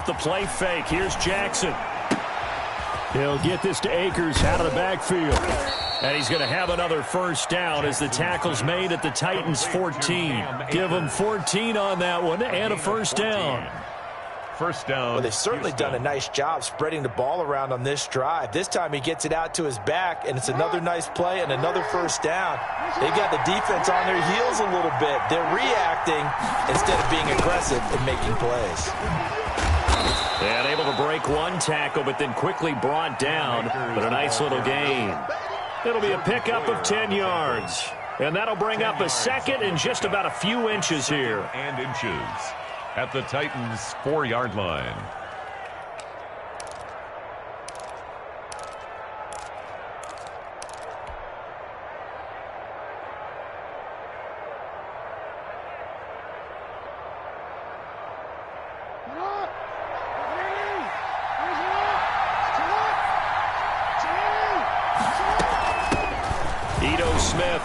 the play fake. Here's Jackson. He'll get this to Akers out of the backfield. And he's going to have another first down as the tackle's made at the Titans' 14. Give them 14 on that one and a first down. First down. Well, they've certainly done a nice job spreading the ball around on this drive. This time he gets it out to his back, and it's another nice play and another first down. They've got the defense on their heels a little bit. They're reacting instead of being aggressive and making plays. And able to break one tackle, but then quickly brought down. But a nice little gain. It'll be a pickup of 10 yards. And that'll bring up a second and just about a few inches here. And inches at the Titans' 4-yard line.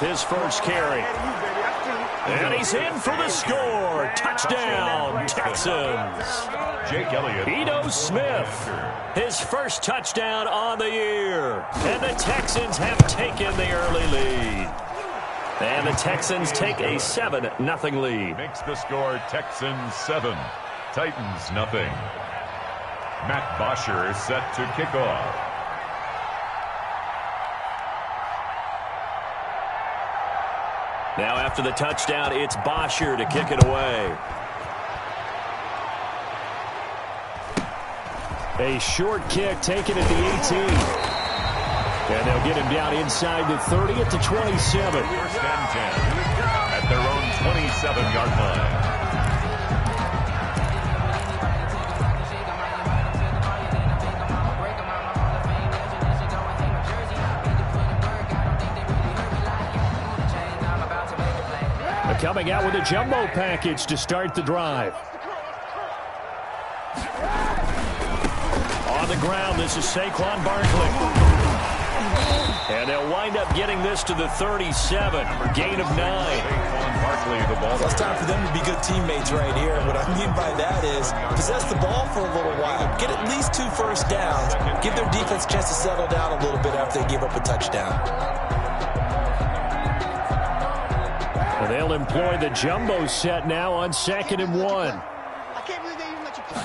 His first carry. And he's in for the score. Touchdown, Texans. Jake Elliott. Ito Smith, his first touchdown on the year. And the Texans have taken the early lead. And the Texans take a 7-0 lead. Makes the score Texans 7, Titans nothing. Matt Bosher is set to kick off. Now after the touchdown, it's Bosher to kick it away. A short kick taken at the 18. And they'll get him down inside the 30 at the 27. First and 10 at their own 27-yard line. Coming out with a jumbo package to start the drive. On the ground, this is Saquon Barkley. And they'll wind up getting this to the 37. Gain of 9. Saquon Barkley, the ball. It's time for them to be good teammates right here. What I mean by that is possess the ball for a little while. Get at least 2 first downs. Give their defense a chance to settle down a little bit after they give up a touchdown. They'll employ the jumbo set now on 2nd and 1. I can't believe they even let you play.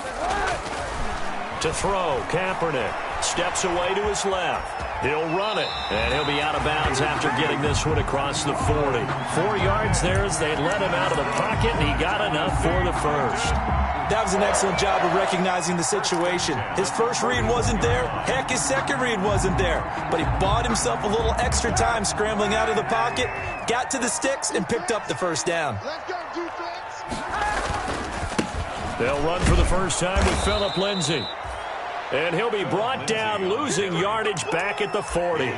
To throw, Kaepernick steps away to his left. He'll run it, and he'll be out of bounds after getting this one across the 40. 4 yards there as they let him out of the pocket, and he got enough for the first. That was an excellent job of recognizing the situation. His first read wasn't there. Heck, his second read wasn't there. But he bought himself a little extra time scrambling out of the pocket, got to the sticks, and picked up the first down. Let's go, defense. They'll run for the first time with Phillip Lindsay. And he'll be brought down, losing yardage back at the 40.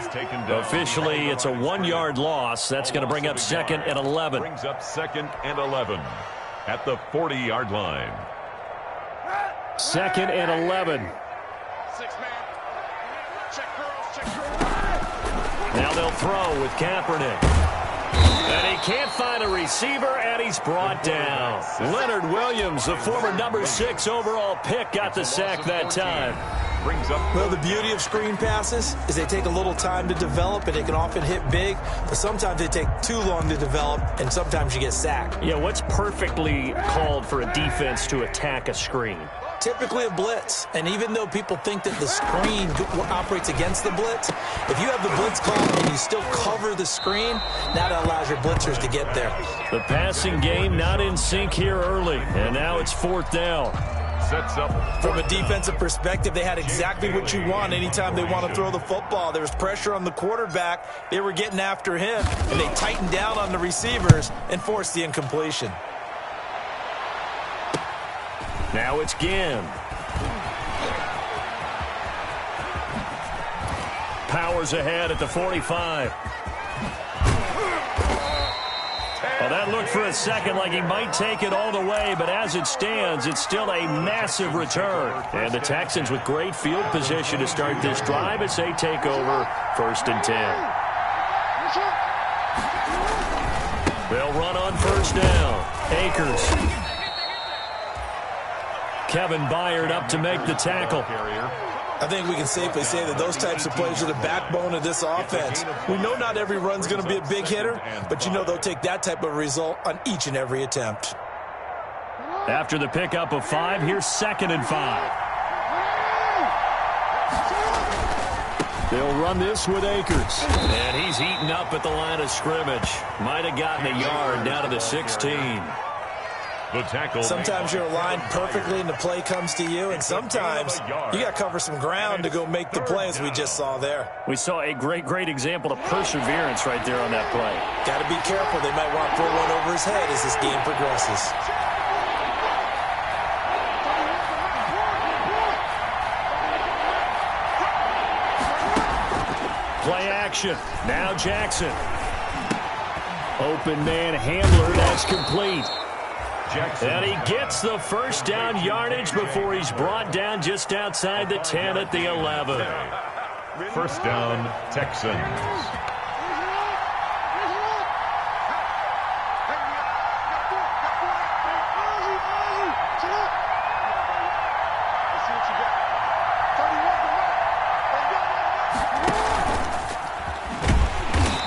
Officially, it's a 1-yard loss. That's going to bring up 2nd and 11. Brings up 2nd and 11 at the 40-yard line. 2nd and 11. 6-man. Check girls, check girls. Now they'll throw with Kaepernick. And he can't find a receiver, and he's brought down. Leonard Williams, the former number 6 overall pick, got the sack that time. Well, the beauty of screen passes is they take a little time to develop, and they can often hit big, but sometimes they take too long to develop, and sometimes you get sacked. Yeah, what's perfectly called for a defense to attack a screen? Typically a blitz, and even though people think that the screen operates against the blitz, if you have the blitz call and you still cover the screen, that allows your blitzers to get there. The passing game not in sync here early, and now it's 4th down. Sets up. From a defensive perspective, they had exactly what you want anytime they want to throw the football. There was pressure on the quarterback. They were getting after him, and they tightened down on the receivers and forced the incompletion. Now it's Ginn. Powers ahead at the 45. Well, that looked for a second like he might take it all the way, but as it stands, it's still a massive return. And the Texans with great field position to start this drive as they take over 1st and 10. They'll run on 1st down. Akers. Kevin Byard up to make the tackle. I think we can safely say that those types of plays are the backbone of this offense. We know not every run's going to be a big hitter, but you know they'll take that type of result on each and every attempt. After the pickup of 5, here's 2nd and 5. They'll run this with Akers. And he's eaten up at the line of scrimmage. Might have gotten a yard down to the 16. The tackle. Sometimes you're aligned perfectly and the play comes to you, and sometimes you got to cover some ground to go make the play, as we just saw there. We saw a great example of perseverance right there on that play. Got to be careful. They might want to throw one over his head as this game progresses. Play action. Now Jackson. Open man handler. That's complete. Jackson. And he gets the first down yardage before he's brought down just outside the 10 at the 11. First down, Texans.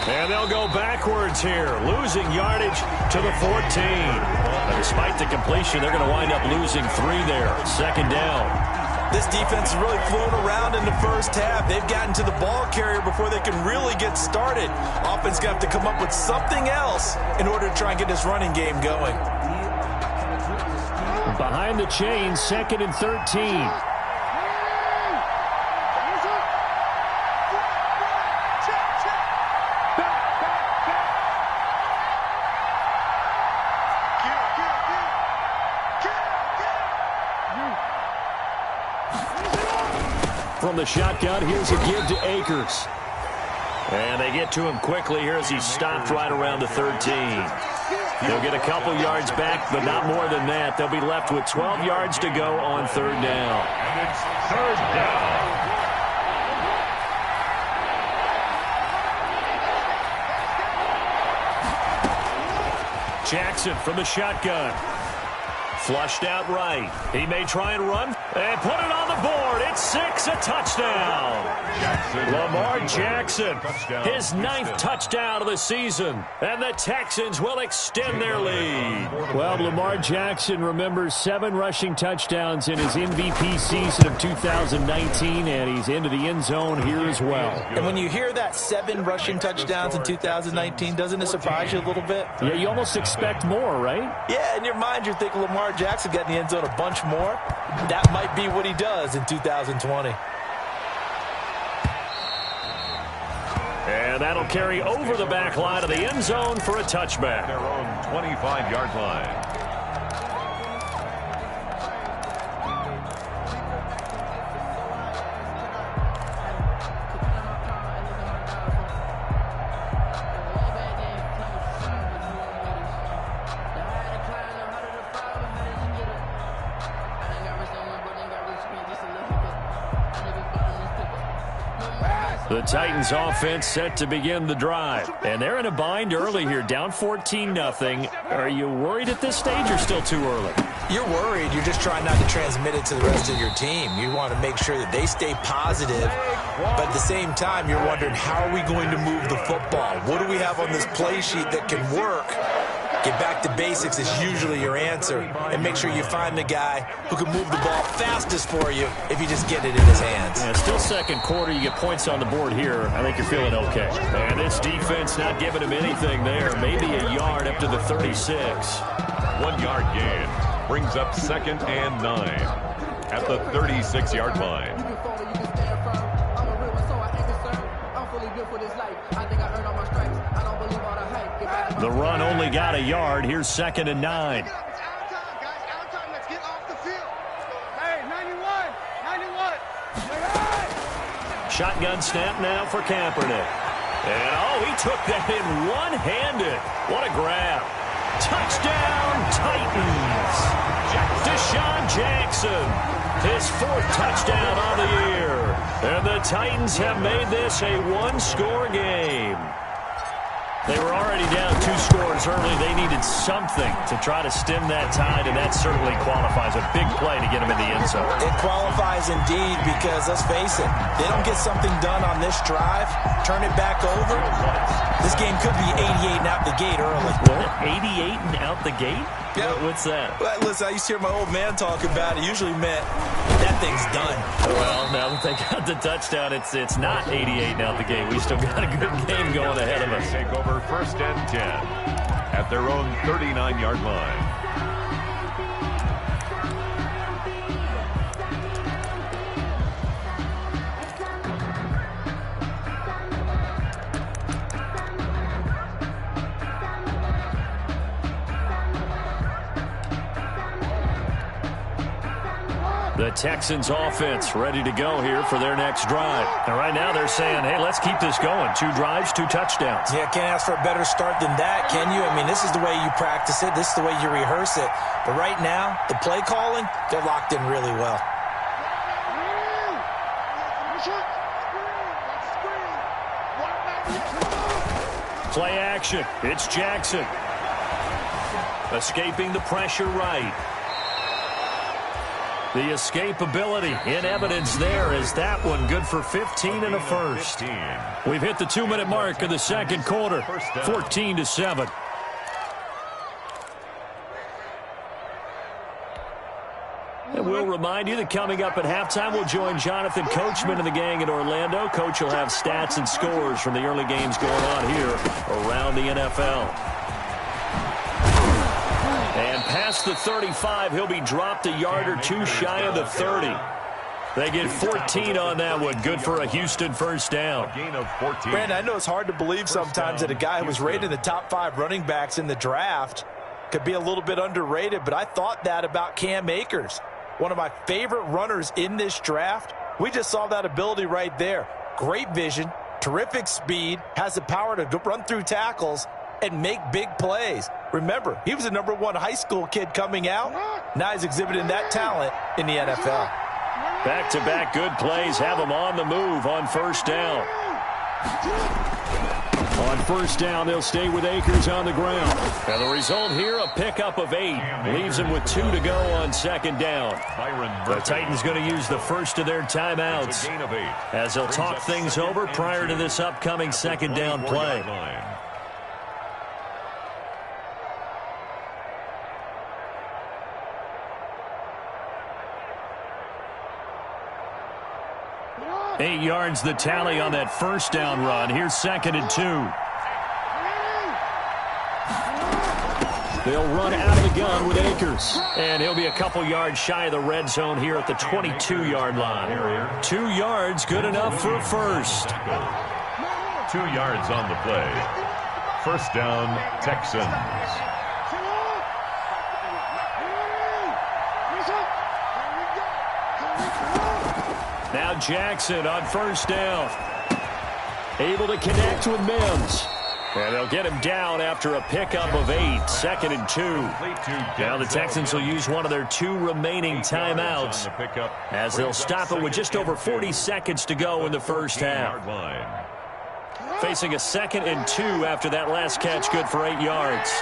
And they'll go backwards here, losing yardage to the 14. And despite the completion, they're going to wind up losing 3 there. 2nd down. This defense has really flown around in the first half. They've gotten to the ball carrier before they can really get started. Offense going to have to come up with something else in order to try and get this running game going. Behind the chains, 2nd and 13. From the shotgun, here's a give to Akers. And they get to him quickly here as he's stopped right around the 13. They'll get a couple yards back, but not more than that. They'll be left with 12 yards to go on 3rd down. And it's 3rd down. Jackson from the shotgun. Flushed out right. He may try and run and put it on the board. It's 6, a touchdown. Lamar Jackson, his 9th touchdown of the season. And the Texans will extend their lead. Well, Lamar Jackson remembers 7 rushing touchdowns in his MVP season of 2019, and he's into the end zone here as well. And when you hear that 7 rushing touchdowns in 2019, doesn't it surprise you a little bit? Yeah, you almost expect more, right? Yeah, in your mind you're thinking Lamar Jackson got in the end zone a bunch more. That might be what he does in 2020. And that'll carry over the back line of the end zone for a touchback. Their own 25-yard line. The Titans offense set to begin the drive. And they're in a bind early here, down 14-0. Are you worried at this stage or still too early? You're worried. You're just trying not to transmit it to the rest of your team. You want to make sure that they stay positive. But at the same time, you're wondering, how are we going to move the football? What do we have on this play sheet that can work? Get back to basics is usually your answer. And make sure you find the guy who can move the ball fastest for you if you just get it in his hands. Yeah, still 2nd quarter. You get points on the board here. I think you're feeling okay. And this defense not giving him anything there. Maybe a yard up to the 36. 1-yard gain brings up 2nd and 9 at the 36-yard line. The run only got a yard. Here's 2nd and 9. Let's get off the field. Hey, 91. Shotgun snap now for Kaepernick. And, oh, he took that in one-handed. What a grab. Touchdown, Titans. Deshaun Jackson, his 4th touchdown on the year. And the Titans have made this a 1-score game. They were already down 2 scores early. They needed something to try to stem that tide, and that certainly qualifies. A big play to get them in the end zone. It qualifies indeed because, let's face it, they don't get something done on this drive, turn it back over, this game could be 88 and out the gate early. What? 88 and out the gate? Yeah. What's that? Well, listen, I used to hear my old man talk about it. Usually meant that thing's done. Well, now that they got the touchdown, it's not 88 and out the gate. We still got a good game going ahead of us. Take over 1st and 10 at their own 39-yard line. The Texans offense ready to go here for their next drive. And right now they're saying, hey, let's keep this going. 2 drives, 2 touchdowns. Yeah, can't ask for a better start than that, can you? I mean, this is the way you practice it. This is the way you rehearse it. But right now, the play calling, they're locked in really well. Play action. It's Jackson. Escaping the pressure right. The escapability in evidence there as that one good for 15 and a first. We've hit the 2-minute mark of the second quarter, 14-7. And we'll remind you that coming up at halftime, we'll join Jonathan Coachman and the gang in Orlando. Coach will have stats and scores from the early games going on here around the NFL. And past the 35, he'll be dropped a yard or 2 shy of the 30. They get 14 on that one. Good for a Houston first down. A gain of 14. Brandon, I know it's hard to believe sometimes that a guy who was rated in the top 5 running backs in the draft could be a little bit underrated, but I thought that about Cam Akers. One of my favorite runners in this draft. We just saw that ability right there. Great vision, terrific speed, has the power to run through tackles and make big plays. Remember, he was a #1 high school kid coming out. Now he's exhibiting that talent in the NFL. Back-to-back good plays have him on the move on first down. On first down, they'll stay with Akers on the ground. And the result here, a pickup of 8. Leaves them with 2 to go on second down. The Titans going to use the first of their timeouts as they'll talk things over prior to this upcoming second down play. Eight yards the tally on that first down run. Here's 2nd and 2. They'll run out of the gun with Akers. And he'll be a couple yards shy of the red zone here at the 22-yard line. 2 yards, good enough for a first. 2 yards on the play. First down, Texans. Now Jackson on first down. Able to connect with Mims. And they'll get him down after a pickup of 8. 2nd and 2. Now the Texans will use one of their 2 remaining timeouts as they'll stop it with just over 40 seconds to go in the first half. Facing a 2nd and 2 after that last catch, good for 8 yards.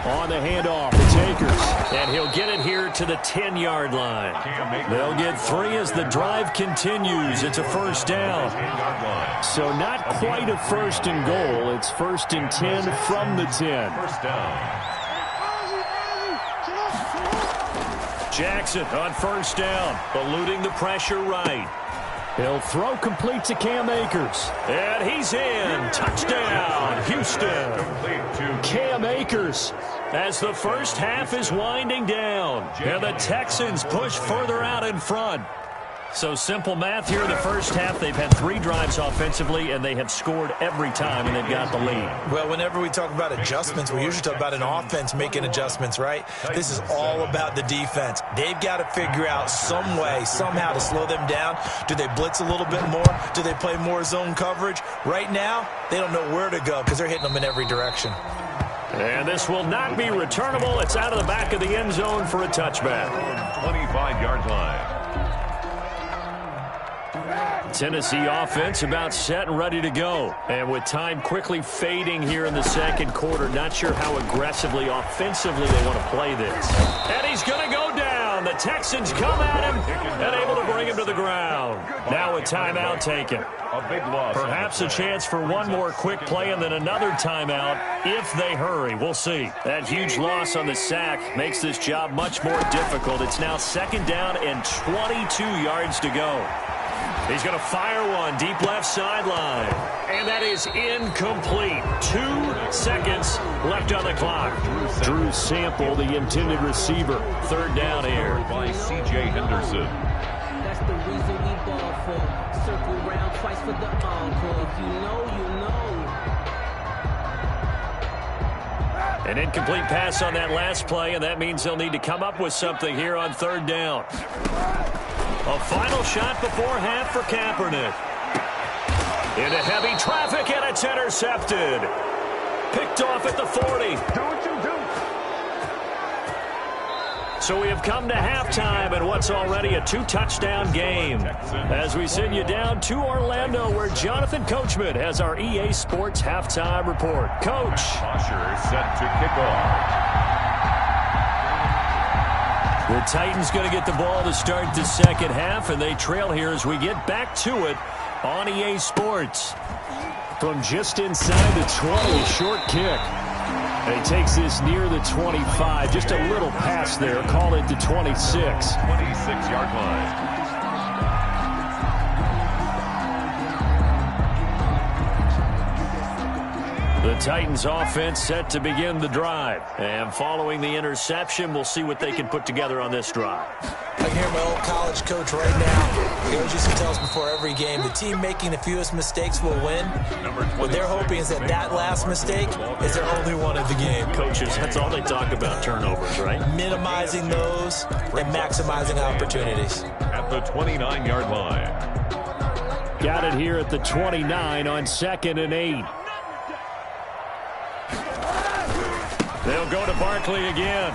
On the handoff, it's Akers, and he'll get it here to the 10-yard line. They'll get 3 as the drive continues. It's a first down. So not quite a first and goal. It's 1st and 10 from the 10. First down. Jackson on first down, eluding the pressure right. He'll throw complete to Cam Akers. And he's in. Touchdown, Houston. Cam Akers as the first half is winding down. And the Texans push further out in front. So simple math here in the first half. They've had 3 drives offensively, and they have scored every time, and they've got the lead. Well, whenever we talk about adjustments, we usually talk about an offense making adjustments, right? This is all about the defense. They've got to figure out some way, somehow to slow them down. Do they blitz a little bit more? Do they play more zone coverage? Right now, they don't know where to go because they're hitting them in every direction. And this will not be returnable. It's out of the back of the end zone for a touchback. 25-yard line. Tennessee offense about set and ready to go. And with time quickly fading here in the second quarter, not sure how aggressively, offensively they want to play this. And he's going to go down. The Texans come at him and able to bring him to the ground. Now a timeout taken. A big loss. Perhaps a chance for one more quick play and then another timeout if they hurry. We'll see. That huge loss on the sack makes this job much more difficult. It's now second down and 22 yards to go. He's going to fire one deep left sideline. And that is incomplete. 2 seconds left on the clock. Drew Sample, the intended receiver. Third down here. By C.J. Henderson. That's the reason we ball for. Circle round twice for the encore. If you know, you know. An incomplete pass on that last play, and that means they'll need to come up with something here on third down. A final shot before half for Kaepernick. Into heavy traffic, and it's intercepted. Picked off at the 40. So we have come to halftime in what's already a 2-touchdown game. As we send you down to Orlando, where Jonathan Coachman has our EA Sports halftime report. Coach. Bosher is set to kick off. The Titans going to get the ball to start the second half, and they trail here as we get back to it on EA Sports. From just inside the 20, short kick. And he takes this near the 25. Just a little pass there. Call it the 26. 26-yard line. The Titans offense set to begin the drive. And following the interception, we'll see what they can put together on this drive. I can hear my old college coach right now. He always used to tell us before every game, the team making the fewest mistakes will win. What they're hoping is that that last mistake is their only one of the game. Coaches, that's all they talk about, turnovers, right? Minimizing those and maximizing opportunities. At the 29-yard line. Got it here at the 29 on 2nd and 8. They'll go to Barkley again.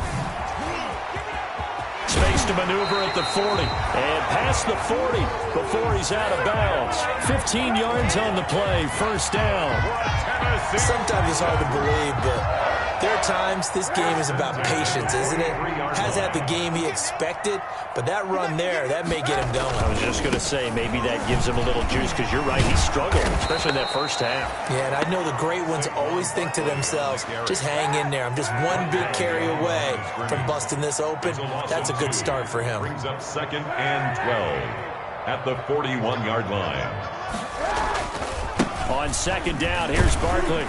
Space to maneuver at the 40. And past the 40 before he's out of bounds. 15 yards on the play. First down. Sometimes it's hard to believe, but there are times this game is about patience, isn't it? Has had the game he expected, but that run there, that may get him going. I was just going to say, maybe that gives him a little juice, because you're right, he struggled, especially in that first half. Yeah, and I know the great ones always think to themselves, just hang in there. I'm just one big carry away from busting this open. That's a good start for him. Brings up 2nd and 12 at the 41-yard line. On 2nd down, here's Barkley.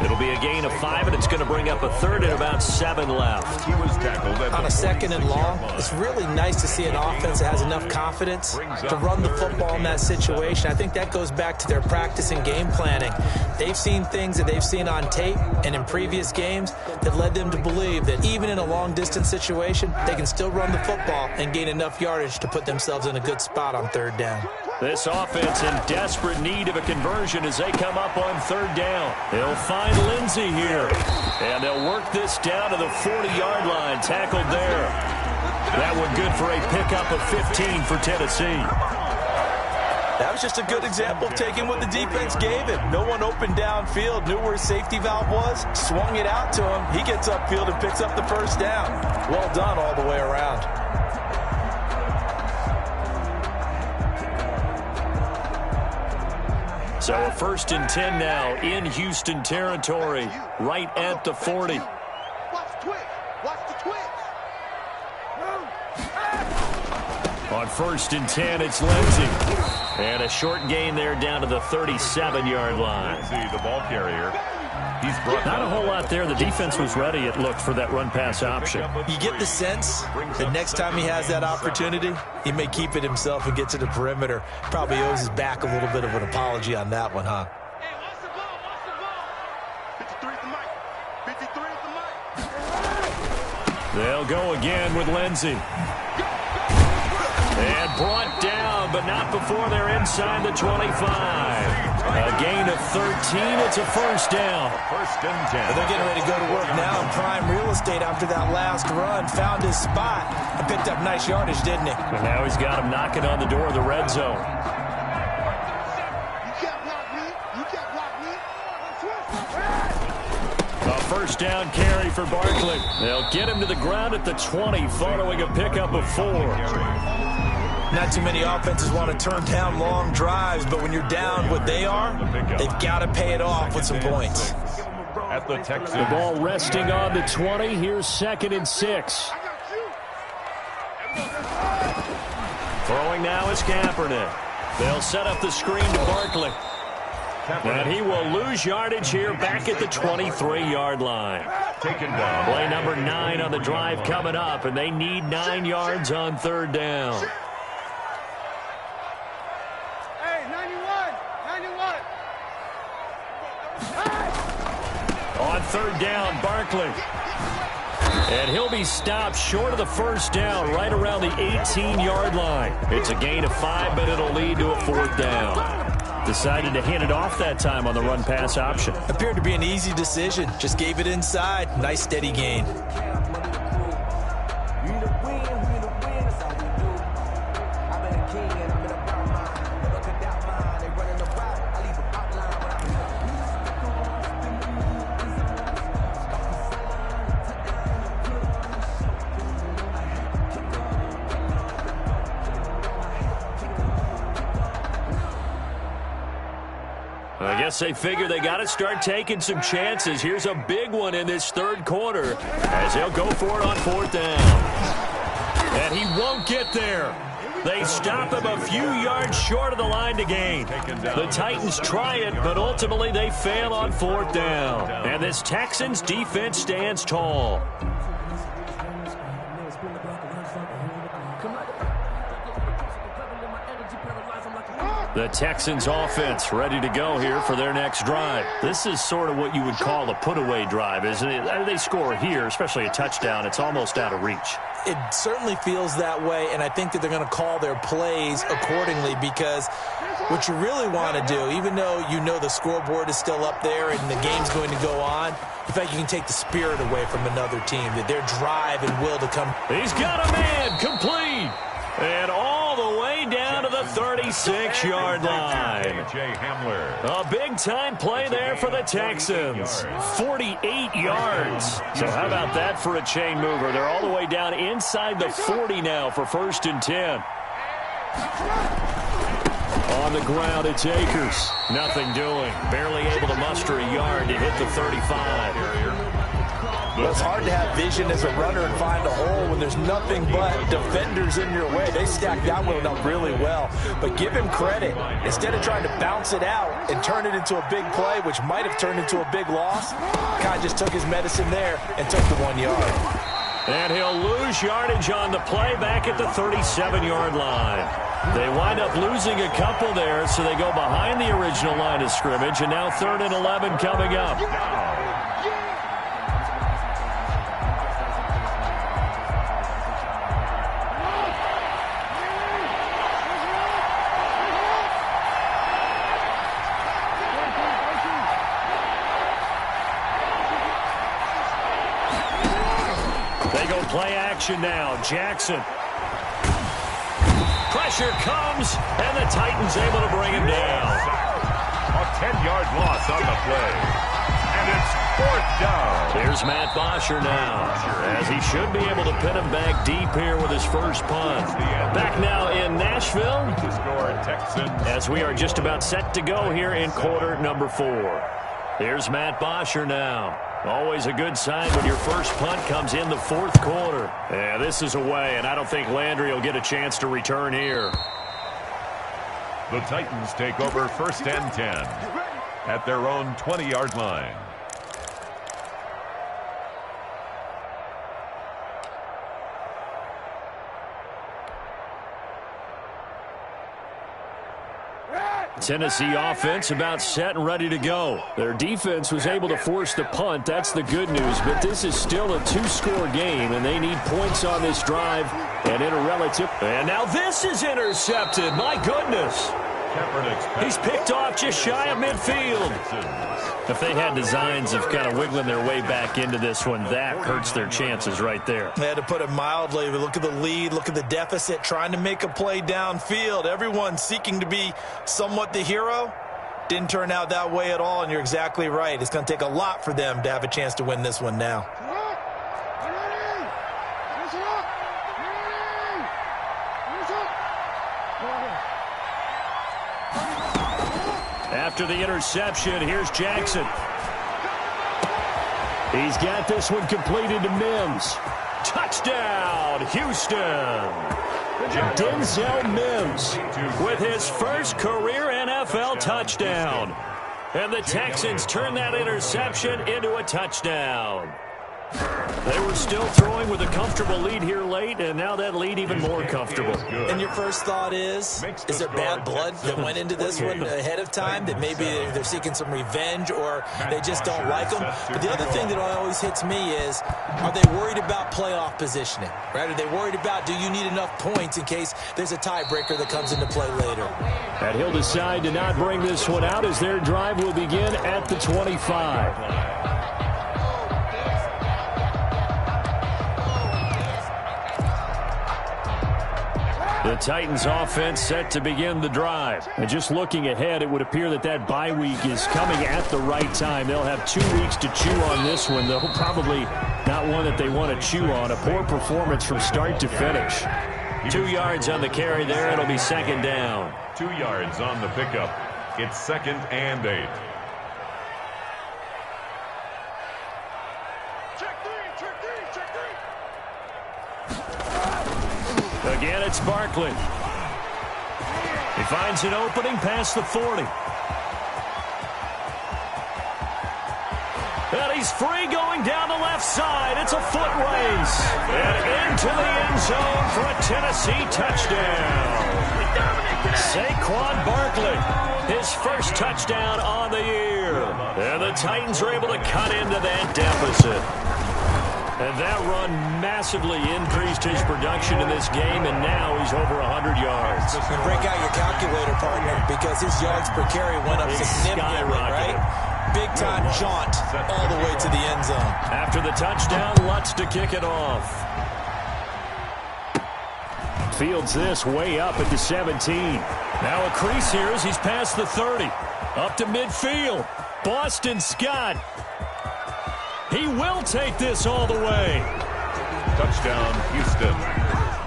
It'll be a gain of 5, and it's going to bring up a 3rd and about 7 left. He was tackled at on a 2nd and long. It's really nice to see an offense that has enough confidence to run the football in that situation. I think that goes back to their practice and game planning. They've seen things that they've seen on tape and in previous games that led them to believe that even in a long-distance situation, they can still run the football and gain enough yardage to put themselves in a good spot on 3rd down. This offense in desperate need of a conversion as they come up on 3rd down. They'll find Lindsey here. And they'll work this down to the 40-yard line. Tackled there. That one good for a pickup of 15 for Tennessee. That was just a good example of taking what the defense gave him. No one opened downfield, knew where his safety valve was, swung it out to him. He gets upfield and picks up the first down. Well done all the way around. So a 1st and 10 now in Houston territory, right at the 40. Watch the twitch. Watch the twitch. On 1st and 10, it's Lindsey. And a short gain there down to the 37-yard line. See the ball carrier. He's brought Not a whole lot there. The defense was ready, it looked, for that run-pass option. You get the sense that next time he has that opportunity, he may keep it himself and get to the perimeter. Probably owes his back a little bit of an apology on that one, huh? Hey, watch the ball. Watch the ball. 53 at the mic. 53 at the mic. They'll go again with Lindsey. And brought down, but not before they're inside the 25. A gain of 13. It's a first down. First and 10. They're getting ready to go to work now in prime real estate after that last run. Found his spot and picked up nice yardage, didn't he? And now he's got him knocking on the door of the red zone. You can't block me. You can't block me. A first down carry for Barkley. They'll get him to the ground at the 20 following a pickup of 4. Not too many offenses want to turn down long drives, but when you're down what they are, they've got to pay it off with some points. At the Texans. The ball resting on the 20. Here's 2nd and 6. Throwing now is Kaepernick. They'll set up the screen to Barkley. And he will lose yardage here back at the 23-yard line. Taken down. Play number 9 on the drive coming up, and they need 9 yards on 3rd down. Hey, 91. 91. On 3rd down, Barkley. And he'll be stopped short of the first down right around the 18-yard line. It's a gain of 5, but it'll lead to a 4th down. Decided to hand it off that time on the run-pass option. Appeared to be an easy decision. Just gave it inside. Nice steady gain. I guess they figure they got to start taking some chances. Here's a big one in this 3rd quarter as they'll go for it on 4th down. And he won't get there. They stop him a few yards short of the line to gain. The Titans try it, but ultimately they fail on 4th down. And this Texans defense stands tall. The Texans offense ready to go here for their next drive. This is sort of what you would call a put-away drive, isn't it? They score here, especially a touchdown. It's almost out of reach. It certainly feels that way, and I think that they're going to call their plays accordingly because what you really want to do, even though you know the scoreboard is still up there and the game's going to go on, in fact, you can take the spirit away from another team, that their drive and will to come. He's got a man complete. And all the way down to the 36-yard line. A big-time play there for the Texans. 48 yards. So how about that for a chain mover? They're all the way down inside the 40 now for 1st and 10. On the ground, it's Akers. Nothing doing. Barely able to muster a yard to hit the 35. Well, it's hard to have vision as a runner and find a hole when there's nothing but defenders in your way. They stacked that one up really well. But give him credit. Instead of trying to bounce it out and turn it into a big play, which might have turned into a big loss, Kai just took his medicine there and took the 1 yard. And he'll lose yardage on the play back at the 37-yard line. They wind up losing a couple there, so they go behind the original line of scrimmage, and now 3rd and 11 coming up. Play action now. Jackson. Pressure comes, and the Titans able to bring him down. A 10-yard loss on the play. And it's 4th down. There's Matt Bosher now, as he should be able to pin him back deep here with his first punt. Back now in Nashville, To score, Texans. as we are just about set to go here in quarter number 4. Here's Matt Bosher now. Always a good sign when your first punt comes in the 4th quarter. Yeah, this is away, and I don't think Landry will get a chance to return here. The Titans take over 1st and 10 at their own 20-yard line. Tennessee offense about set and ready to go. Their defense was able to force the punt. That's the good news, but this is still a 2-score game, and they need points on this drive and in a relative. And now this is intercepted. My goodness. He's picked off just shy of midfield. If they had designs of kind of wiggling their way back into this one, that hurts their chances right there. They had to put it mildly. Look at the lead, look at the deficit, trying to make a play downfield. Everyone seeking to be somewhat the hero. Didn't turn out that way at all, and you're exactly right. It's going to take a lot for them to have a chance to win this one now. After the interception, here's Jackson. He's got this one completed to Mims. Touchdown, Houston. Denzel Mims with his first career NFL touchdown. And the Texans turn that interception into a touchdown. They were still throwing with a comfortable lead here late, and now that lead even more comfortable. And your first thought is there bad blood that went into this one ahead of time, that maybe they're seeking some revenge or they just don't like them? But the other thing that always hits me is, are they worried about playoff positioning? Right? Are they worried about, do you need enough points in case there's a tiebreaker that comes into play later? And he'll decide to not bring this one out as their drive will begin at the 25. The Titans offense set to begin the drive. And just looking ahead, it would appear that that bye week is coming at the right time. They'll have 2 weeks to chew on this one, though probably not one that they want to chew on. A poor performance from start to finish. 2 yards on the carry there. It'll be second down. 2 yards on the pickup. It's 2nd and 8. Again, it's Barkley. He finds an opening past the 40. And he's free going down the left side. It's a foot race. And into the end zone for a Tennessee touchdown. Saquon Barkley, his first touchdown on the year. And the Titans are able to cut into that deficit. And that run massively increased his production in this game, and now he's over 100 yards. And break out your calculator, partner, because his yards per carry went up significantly, right? Big-time jaunt all the way to the end zone. After the touchdown, Lutz to kick it off. Fields this way up at the 17. Now a crease here as he's past the 30. Up to midfield. Boston Scott. He will take this all the way. Touchdown, Houston.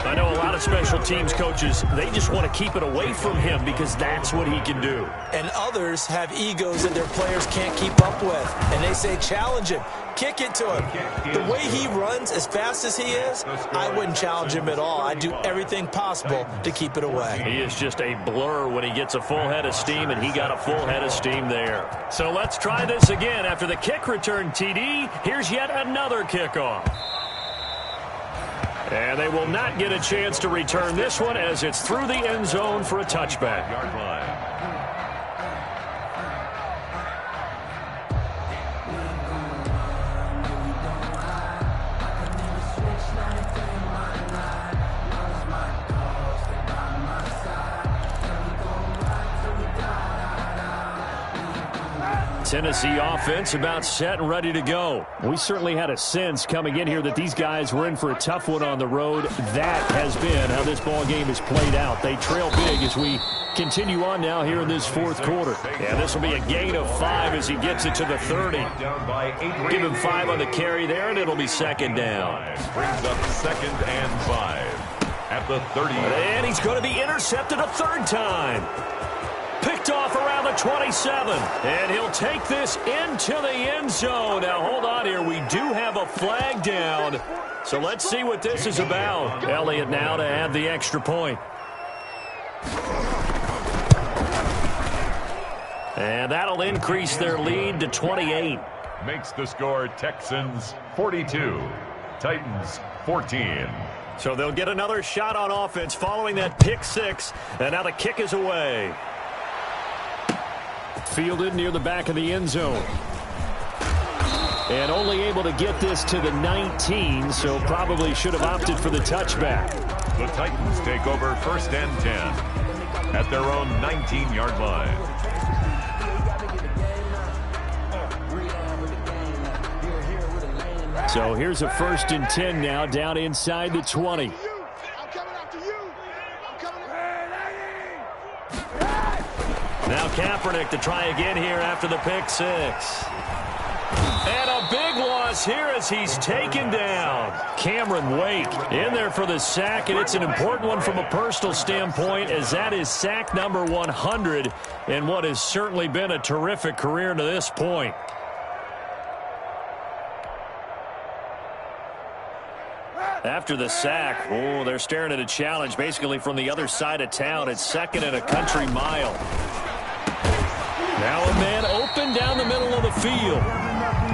I know a lot of special teams coaches, they just want to keep it away from him because that's what he can do. And others have egos that their players can't keep up with. And they say, challenge him. Kick it to him. The way he runs as fast as he is, I wouldn't challenge him at all. I'd do everything possible to keep it away. He is just a blur when he gets a full head of steam, and he got a full head of steam there. So let's try this again. After the kick return TD, here's yet another kickoff. And they will not get a chance to return this one as it's through the end zone for a touchback. Yard line. Tennessee offense about set and ready to go. We certainly had a sense coming in here that these guys were in for a tough one on the road. That has been how this ball game has played out. They trail big as we continue on now here in this fourth quarter. Yeah, this will be a gain of 5 as he gets it to the 30. Give him 5 on the carry there, and it'll be second down. Brings up 2nd and 5 at the 30. And he's going to be intercepted a third time. Picked off around the 27. And he'll take this into the end zone. Now, hold on here. We do have a flag down. So let's see what this is about. Elliott now to add the extra point. And that'll increase their lead to 28. Makes the score Texans 42, Titans 14. So they'll get another shot on offense following that pick 6. And now the kick is away. Fielded near the back of the end zone. And only able to get this to the 19, so probably should have opted for the touchback. The Titans take over 1st and 10. at their own 19-yard line. So here's a 1st and 10 now, down inside the 20. I'm coming after you. I'm coming. Now Kaepernick to try again here after the pick 6. And a big loss here as he's taken down. Cameron Wake in there for the sack, and it's an important one from a personal standpoint as that is sack number 100 in what has certainly been a terrific career to this point. After the sack, oh, they're staring at a challenge basically from the other side of town. It's 2nd and a country mile. Now a man open down the middle of the field.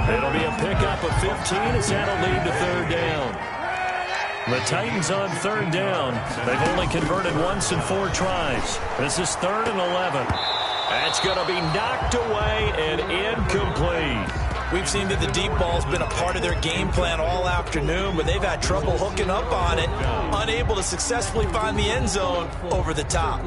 It'll be a pickup of 15 as that'll lead to 3rd down. The Titans on 3rd down. They've only converted once in 4 tries. This is 3rd and 11. That's going to be knocked away and incomplete. We've seen that the deep ball's been a part of their game plan all afternoon, but they've had trouble hooking up on it, unable to successfully find the end zone over the top.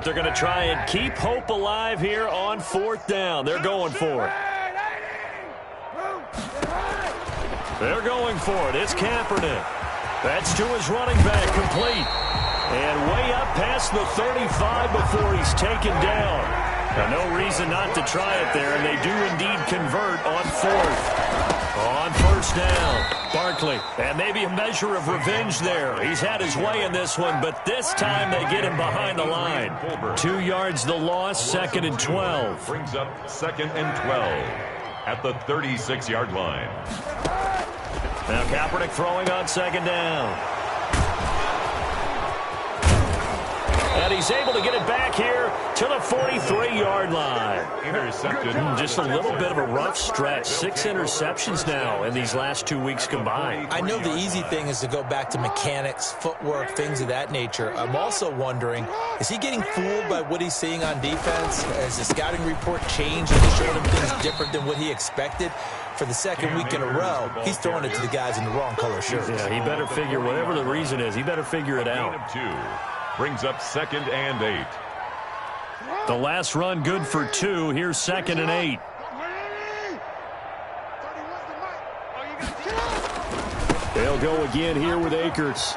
They're going to try and keep hope alive here on 4th down. They're going for it. They're going for it. It's Kaepernick. That's to his running back, complete. And way up past the 35 before he's taken down. Now, no reason not to try it there, and they do indeed convert on 4th. On 1st down, Barkley, and maybe a measure of revenge there. He's had his way in this one, but this time they get him behind the line. 2 yards the loss, 2nd and 12. Brings up 2nd and 12 at the 36-yard line. Now Kaepernick throwing on 2nd down. And he's able to get it back here to the 43-yard line. Intercepted. Just a little bit of a rough stretch. 6 interceptions now in these last 2 weeks combined. I know the easy thing is to go back to mechanics, footwork, things of that nature. I'm also wondering, is he getting fooled by what he's seeing on defense? Has the scouting report changed and showed him things different than what he expected? For the 2nd week in a row, he's throwing it to the guys in the wrong color shirts. Yeah, he better figure, whatever the reason is, he better figure it out. Gain of 2. Brings up 2nd and 8. The last run good for 2. Here's 2nd and 8. They'll go again here with Akers.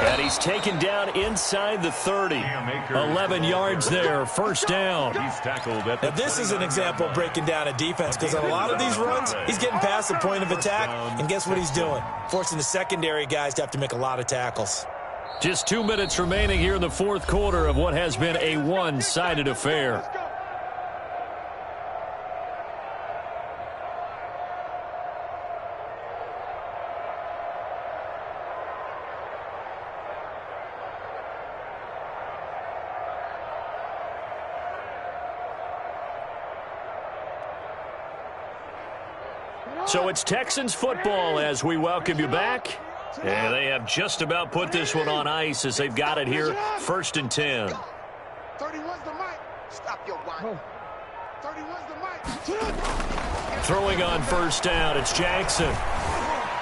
And he's taken down inside the 30. 11 yards there, 1st down. He's tackled at Now, this is an example of breaking down a defense, because on a lot of these runs, he's getting past the point of attack, and guess what he's doing? Forcing the secondary guys to have to make a lot of tackles. Just 2 minutes remaining here in the 4th quarter of what has been a one-sided affair. So it's Texans football as we welcome you back. And they have just about put this one on ice as they've got it here, 1st and 10. 31's the mic. Stop your whine. 31's the mic. Throwing on 1st down, it's Jackson.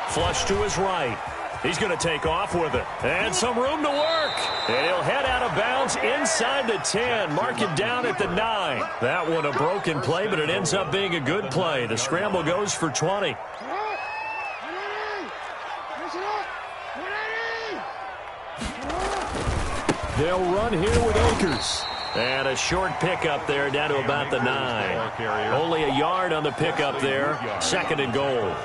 Flush to his right. He's going to take off with it. And some room to work. And he'll head out of bounds inside the 10. Mark it down at the 9. That one a broken play, but it ends up being a good play. The scramble goes for 20. They'll run here with Akers. And a short pickup there down to about the 9. Only a yard on the pickup there. 2nd and goal.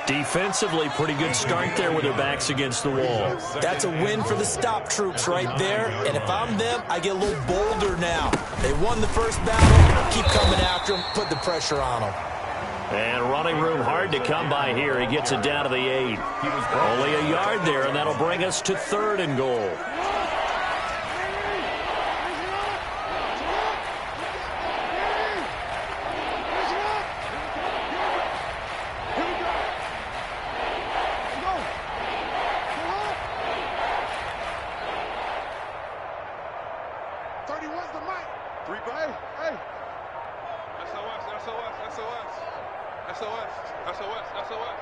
Defensively, pretty good start there with their backs against the wall. That's a win for the stop troops right there. And if I'm them, I get a little bolder now. They won the first battle. Keep coming after them. Put the pressure on them. And running room hard to come by here. He gets it down to the 8. Only a yard there, and that'll bring us to 3rd and goal. 31's the mic. 3 by. Hey. SOS, SOS, SOS. SOS, SOS, SOS.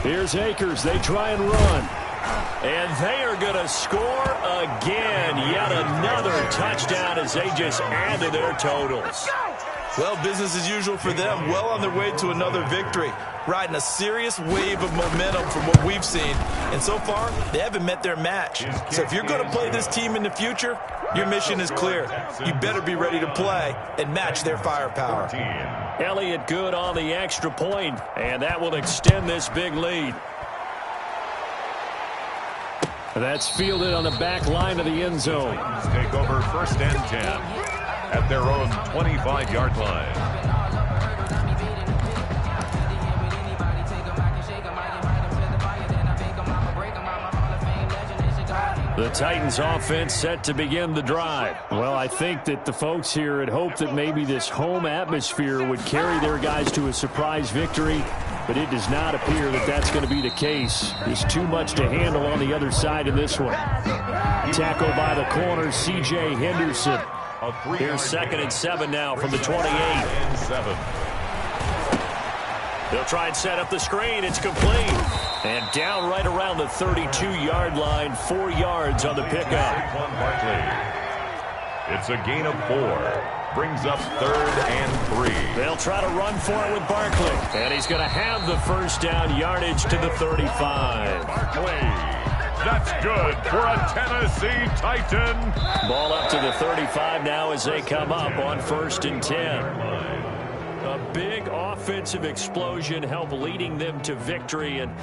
Here's Akers. They try and run. And they are going to score again. Yet another touchdown as they just add to their totals. Well, business as usual for them. Well on their way to another victory. Riding a serious wave of momentum from what we've seen. And so far, they haven't met their match. So if you're going to play this team in the future, your mission is clear. You better be ready to play and match their firepower. Elliott good on the extra point, and that will extend this big lead. That's fielded on the back line of the end zone. Take over 1st and 10 at their own 25-yard line. The Titans offense set to begin the drive. Well, I think that the folks here had hoped that maybe this home atmosphere would carry their guys to a surprise victory, but it does not appear that that's going to be the case. There's too much to handle on the other side of this one. Tackle by the corner, C.J. Henderson. Here's 2nd and 7 now from the 28. They'll try and set up the screen. It's complete. And down right around the 32-yard line, 4 yards on the pickup. It's a gain of 4. Brings up 3rd and 3. They'll try to run for it with Barkley. And he's going to have the first down yardage to the 35. Barkley. That's good for a Tennessee Titan. Ball up to the 35 now as they come up on 1st and 10. A big offensive explosion helped leading them to victory. And